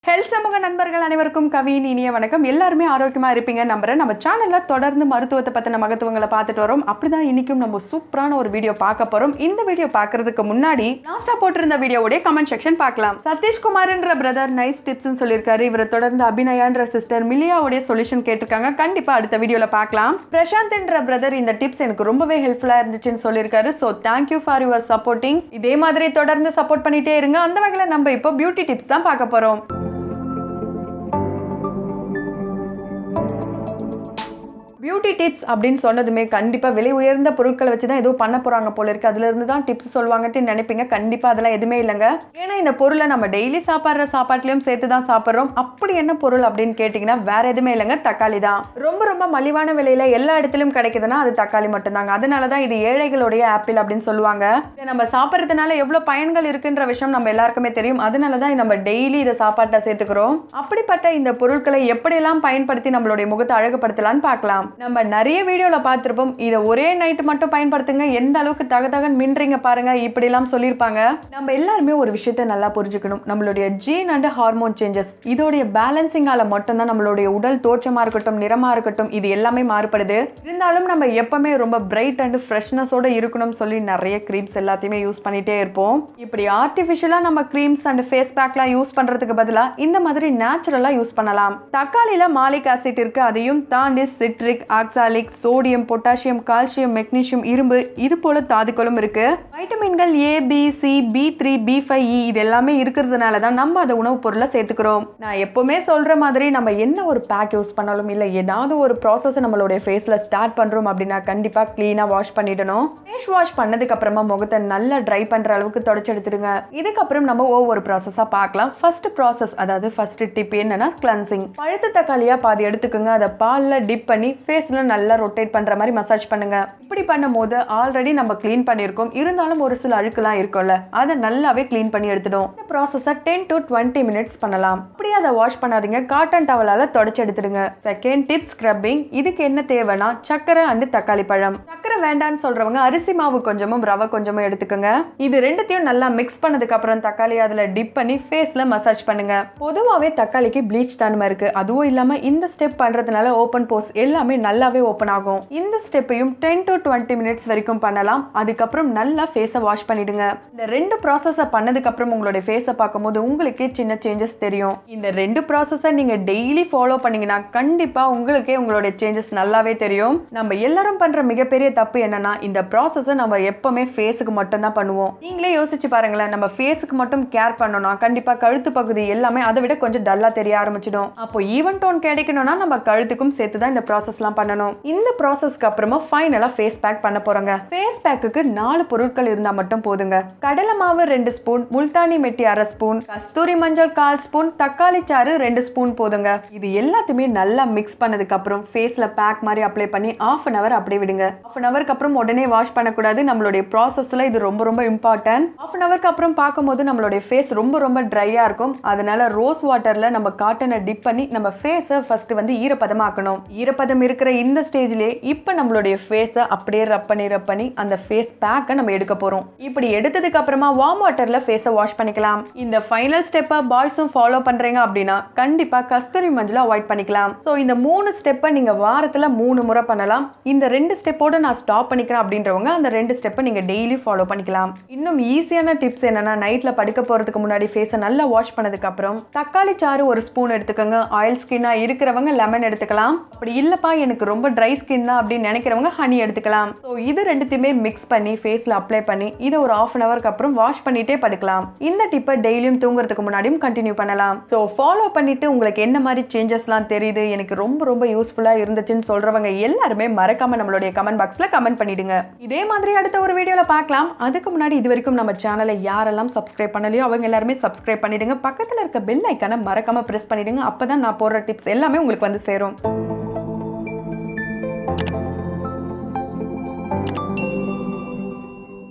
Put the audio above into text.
Health சமூக நண்பர்கள் அனைவருக்கும் கவியின் இனிய வணக்கம். எல்லாருமே ஆரோக்கியமா இருப்பீங்க நம்புறேன். நம்ம சேனல்ல தொடர்ந்து மருத்துவத்தை பத்தின மகத்துவங்களை பார்த்துட்டு வரோம். அப்படிதான் இன்னைக்கும் நம்ம சூப்பரான ஒரு வீடியோ பார்க்க போறோம். இந்த வீடியோ பார்க்கறதுக்கு முன்னாடி லாஸ்டா போட்டிருந்த வீடியோவோட கமெண்ட் செக்ஷன் பார்க்கலாம். சதீஷ்குமார்ன்ற பிரதர் நைஸ் டிப்ஸ் சொல்லியிருக்காரு. இவரை தொடர்ந்து அபிநயான்ற சிஸ்டர் மிலியாவுடைய சொல்யூஷன் கேட்டிருக்காங்க. கண்டிப்பா அடுத்த வீடியோல பார்க்கலாம். பிரசாந்த்ன்ற பிரதர் இந்த டிப்ஸ் எனக்கு ரொம்பவே ஹெல்ப்ஃபுல்லா இருந்துச்சுன்னு சொல்லியிருக்காரு. So thank you for your supporting. இதே மாதிரி தொடர்ந்து சப்போர்ட் பண்ணிட்டே இருங்க. அந்த வகையில் நம்ம இப்போ பியூட்டி டிப்ஸ் தான் பார்க்க போறோம். பியூட்டி டிப்ஸ் அப்படின்னு சொன்னதுமே கண்டிப்பாக விலை உயர்ந்த பொருட்களை வச்சு தான் ஏதோ பண்ண போகிறாங்க போல இருக்குது. அதுலேருந்து தான் டிப்ஸ் சொல்லுவாங்கட்டு நினைப்பீங்க. கண்டிப்பாக அதெல்லாம் எதுவுமே இல்லைங்க. ஏன்னா இந்த பொருளை நம்ம டெய்லி சாப்பிட்ற சாப்பாட்லையும் சேர்த்து தான் சாப்பிட்றோம். அப்படி என்ன பொருள் அப்படின்னு கேட்டிங்கன்னா வேற எதுவுமே இல்லைங்க, தக்காளி தான். ரொம்ப ரொம்ப மலிவான விலையில் எல்லா இடத்துலையும் கிடைக்குதுன்னா அது தக்காளி மட்டும்தாங்க. அதனால தான் இது ஏழைகளுடைய ஆப்பிள் அப்படின்னு சொல்லுவாங்க. இதை நம்ம சாப்பிட்றதுனால எவ்வளோ பயன்கள் இருக்குன்ற விஷயம் நம்ம எல்லாருக்குமே தெரியும். அதனால தான் நம்ம டெய்லி இதை சாப்பாட்டை சேர்த்துக்கிறோம். அப்படிப்பட்ட இந்த பொருட்களை எப்படியெல்லாம் பயன்படுத்தி நம்மளுடைய முகத்தை அழகுபடுத்தலான்னு பார்க்கலாம். நம்ம நிறைய வீடியோல பார்த்திருப்போம். இதை ஒரே நைட் மட்டும் பயன்படுத்துங்க, எந்த அளவுக்கு தகதகன் மின்றீங்க பாருங்க, இப்படி எல்லாம் சொல்லியிருப்பாங்க. நம்ம எல்லாருமே ஒரு விஷயத்தை நல்லா புரிஞ்சுக்கணும். நம்மளுடைய ஜீன் அண்ட் ஹார்மோன் சேஞ்சஸ் இதோடைய பேலன்சிங்கால மட்டும்தான் நம்மளுடைய உடல் தோற்றமா இருக்கட்டும், நிறமா இருக்கட்டும், இது எல்லாமே மாறுபடுது. இருந்தாலும் நம்ம எப்பவுமே ரொம்ப பிரைட் அண்ட் ஃப்ரெஷ்னஸோட இருக்கணும்னு சொல்லி நிறைய கிரீம்ஸ் எல்லாத்தையுமே யூஸ் பண்ணிட்டே இருப்போம். இப்படி ஆர்டிஃபிஷியலா நம்ம கிரீம்ஸ் அண்ட் ஃபேஸ் பேக்லாம் யூஸ் பண்றதுக்கு பதிலாக இந்த மாதிரி நேச்சுரலா யூஸ் பண்ணலாம். தக்காளியில மாலிக் ஆசிட் இருக்கு. அதையும் தாண்டி citric, oxalic, sodium, potassium, calcium, magnesium, இரும்பு, இது போல தாதுக்களும் இருக்கு. வைட்டமின்கள் ஏ, B, C, B3, B5, E இது எல்லாமே இருக்கிறதுனால தான் நம்ம அதை உணவுப் பொருளை சேர்த்துக்கிறோம். நான் எப்பவுமே சொல்ற மாதிரி நம்ம என்ன ஒரு பேக் யூஸ் பண்ணாலும் இல்லை ஏதாவது ஒரு ப்ராசஸ் நம்மளுடைய ஃபேஸ்ல ஸ்டார்ட் பண்றோம் அப்படின்னா கண்டிப்பா கிளீனா வாஷ் பண்ணிடணும். ஃபேஸ் வாஷ் பண்ணதுக்கு அப்புறமா முகத்தை நல்லா ட்ரை பண்ற அளவுக்கு தொடச்சு எடுத்துடுங்க. இதுக்கப்புறம் நம்ம ஒவ்வொரு ப்ராசஸா பார்க்கலாம். ஃபர்ஸ்ட் ப்ராசஸ், அதாவது ஃபர்ஸ்ட் டிப் என்னன்னா கிளன்சிங். பழுத்த தக்காளியா பாதி எடுத்துக்கோங்க. அதை பால்ல டிப் பண்ணி ஃபேஸ்ல நல்லா ரொட்டேட் பண்ற மாதிரி மசாஜ் பண்ணுங்க. இப்படி பண்ணும்போது ஆல்ரெடி நம்ம க்ளீன் பண்ணியிருக்கோம், இருந்தாலும் ஒரு சில அழுக்குலாம் இருக்கும்ல, அதை நல்லாவே க்ளீன் பண்ணி எடுத்துடும். இந்த ப்ராசஸை 10 to 20 மினிட்ஸ் பண்ணலாம். அப்படியே அதை வாஷ் பண்ணாதீங்க, காட்டன் டவலால தொடச்சு எடுத்துடுங்க. Second tip scrubbing. இதுக்கு என்ன தேவைன்னா சக்கரை அண்ட் தக்காளி பழம். சக்கரை வேண்டான்னு சொல்றவங்க அரிசி மாவு கொஞ்சமும் ரவை கொஞ்சமும் எடுத்துக்கோங்க. இது ரெண்டுத்தையும் நல்லா மிக்ஸ் பண்ணதுக்கு அப்புறம் தக்காளி அதுல டிப் பண்ணி ஃபேஸ்ல மசாஜ் பண்ணுங்க. பொதுவாகவே தக்காளிக்கு ப்ளீச் தன்மை இருக்கு. அதுவும் இல்லாம இந்த ஸ்டெப் பண்றதுனால ஓப்பன் போர்ஸ் எல்லாமே நல்லாவே ஓப்பன் ஆகும். இந்த ஸ்டெப்பையும் 10 to 20 மினிட்ஸ் வரைக்கும் பண்ணலாம். அதுக்கப்புறம் நல்லா ஃபேஸை வாஷ் பண்ணிடுங்க. இந்த ரெண்டு ப்ராசஸை பண்ணதுக்கு அப்புறம் உங்களுடைய ஃபேஸை பார்க்கும்போது உங்களுக்கே சின்ன சேஞ்சஸ் தெரியும். இந்த ரெண்டு ப்ராசஸை நீங்க டெய்லி ஃபாலோ பண்ணீங்கன்னா கண்டிப்பா உங்களுக்கே உங்களுடைய சேஞ்சஸ் நல்லாவே தெரியும். நம்ம எல்லாரும் பண்ற மிகப்பெரிய தப்பு என்னன்னா இந்த ப்ராசஸை நம்ம எப்பவுமே ஃபேஸுக்கு மட்டும் தான் பண்ணுவோம். நீங்களே யோசிச்சு பாருங்களேன், நம்ம ஃபேஸுக்கு மட்டும் கேர் பண்ணோம்னா கண்டிப்பா கழுத்து பகுதி எல்லாமே அதை விட கொஞ்சம் டல்லா தெரிய ஆரம்பிச்சிடும். அப்போ ஈவன் டோன் கிடைக்கணும்னா நம்ம கழுத்துக்கும் சேர்த்து தான் இந்த ப்ராசஸ்லாம் பண்ணணும். இந்த ப்ராசஸ்க்கு அப்புறமா ஃபைனலா ஃபேஸ் பேக் பண்ண போறோங்க. ஃபேஸ் பேக்குக்கு 4 பொருட்கள் இருந்தா மட்டும் போதுங்க. கடலை மாவு 2 ஸ்பூன், முல்தானி மெட்டி 1/2 ஸ்பூன், கஸ்தூரி மஞ்சள் 1/4 ஸ்பூன், தக்காளி சாறு 2 ஸ்பூன் போதுங்க. இது எல்லாத்தையுமே நல்லா மிக்ஸ் பண்ணதுக்கு அப்புறம் ஃபேஸ்ல பேக் மாதிரி அப்ளை பண்ணி ½ an hour அப்படியே விடுங்க. ½ an hourக்கு அப்புறம் உடனே வாஷ் பண்ணக்கூடாது. நம்மளுடைய ப்ராசஸ்ல இது ரொம்ப ரொம்ப இம்பார்ட்டன்ட். ½ an hourக்கு அப்புறம் பார்க்கும்போது நம்மளுடைய ஃபேஸ் ரொம்ப ரொம்ப ட்ரையா இருக்கும். அதனால ரோஸ் வாட்டர்ல நம்ம காட்டனை டிப் பண்ணி நம்ம ஃபேஸை ஃபர்ஸ்ட் ஈரப்பதமாக்கணும். ஈரப்பதம் இருக்கிற இந்த ஸ்டேஜ்லயே இப்ப நம்மளுடைய ஃபேஸை அப்படியே ரப் பண்ணி அந்த ஃபேஸ் பேக்கை நம்ம எடுக்க போறோம். இப்படி எடுத்ததுக்கு அப்புறமா வார்ம் வாட்டர்ல ஃபேஸை வாஷ் பண்ணிக்கலாம். இந்த ஃபைனல் ஸ்டெப்பை பாய்ஸும் ஃபாலோ பண்றீங்க அப்படின்னா கண்டிப்பா கஸ்தூரி மஞ்சளை அவாய்ட் பண்ணிக்கலாம். ஸோ இந்த 3 ஸ்டெப்பை நீங்க வாரத்துல 3 முறை பண்ணலாம். இந்த 2 ஸ்டெப்போட நான் ஸ்டாப் பண்ணிக்கிறேன் அப்படின்றவங்க அந்த 2 ஸ்டெப்பை நீங்க டெய்லி ஃபாலோ பண்ணிக்கலாம். இன்னும் ஈஸியான டிப்ஸ் என்னன்னா நைட்ல படுக்க போறதுக்கு முன்னாடி ஃபேஸை நல்லா வாஷ் பண்ணதுக்கு அப்புறம் தக்காளி சாறு 1 ஸ்பூன் எடுத்துக்கோங்க. ஆயில் ஸ்கின்னா இருக்கிறவங்க லெமன் எடுத்துக்கலாம். அப்படி இல்லப்பா எனக்கு ரொம்ப ட்ரை ஸ்கின் தான் அப்படின்னு நினைக்கிறவங்க ஹனி எடுத்துக்கலாம். ஸோ இது ரெண்டுத்தையுமே மிக்ஸ் பண்ணி ஃபேஸ்ல அப்ளை பண்ணி இதை ஒரு ½ an hourக்கு அப்புறம் வாஷ் பண்ணிட்டே படுக்கலாம். இந்த டிப்பை டெய்லியும் தூங்குறதுக்கு முன்னாடியும் கண்டினியூ பண்ணலாம். ஸோ ஃபாலோ பண்ணிட்டு உங்களுக்கு என்ன மாதிரி சேஞ்சஸ்லாம் தெரியுது, எனக்கு ரொம்ப ரொம்ப யூஸ்ஃபுல்லா இருந்துச்சுன்னு சொல்றவங்க எல்லாருமே மறக்காம நம்மளுடைய கமெண்ட் பாக்ஸ்ல கமெண்ட் பண்ணிடுங்க. இதே மாதிரி அடுத்த ஒரு வீடியோல பார்க்கலாம். அதுக்கு முன்னாடி இது வரைக்கும் நம்ம சேனலை யாரெல்லாம் சப்ஸ்கிரைப் பண்ணலையோ அவங்க எல்லாருமே சப்ஸ்கிரைப் பண்ணிடுங்க. பக்கத்துல இருக்க பெல் ஐக்கானை மறக்காம பிரஸ் பண்ணிடுங்க. அப்பதான் நான் போடுற டிப்ஸ் எல்லாமே உங்களுக்கு வந்து சேரும்.